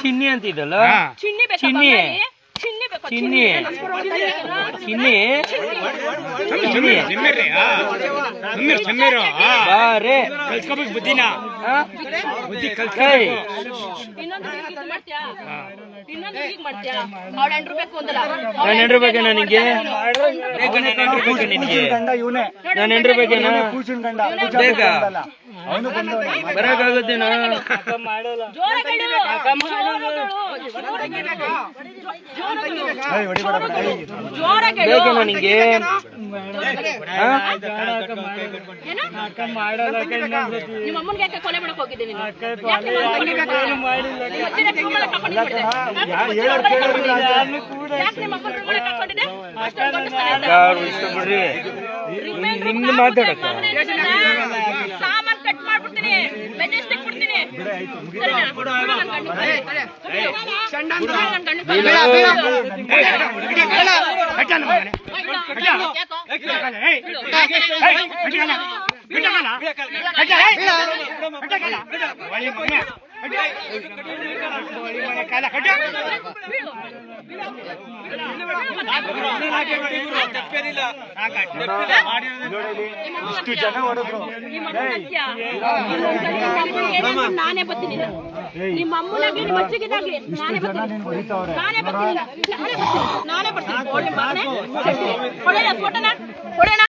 ಚಿನ್ನಿ ಅಂತಿದ್ದಲ್ಲ ಚಿನ್ನಿ ಚಿನ್ನಿ ಚಿನ್ನಿ ಬಾರೆ ಕಲ್ಸ್ಕೋಬೇಕು ಬುದ್ಧಿನ ಬುದ್ಧಿ ಕಲ್ಸ್ಕೋಬೇಕು. ನಾನು ಹೆಂಡ್ರು ಬೇಕೇನ ನಿಂಗೆ? ನಾನು ಹೆಂಡ್ರು ಬೇಕೇನ? ಬೇಕ ಬರಕಾಗುತ್ತೇನ? ಬೇಕೇನ ನಿಂಗೆ? ನಿಮ್ಮ ಅಮ್ಮನಿಗೆ ಯಾಕೆ ಕೊಲೆ ಮಾಡಕ್ ಹೋಗಿದ್ದೀನಿ? ನಿಮ್ದು ಮಾತಾಡಕ್ಕ ಸಾಮಾನ್ ಕಟ್ ಮಾಡ್ಬಿಡ್ತೀನಿ, ಮೆಜೆಸ್ಟಿಕ್ ಬಿಡ್ತೀನಿ. ಇಷ್ಟು ಜನ ಹೊಡೆದ್ರು ನಾನೇ ಬರ್ತೀನಿ. ನಿಮ್ಮ ಅಮ್ಮನಾಗ್ಲಿ ನಿಮ್ಮ ಅಜ್ಜಿಗಿನಾಗ್ಲಿ ನಾನೇ ಬರ್ತೀನಿ. ಫೋಟೋನ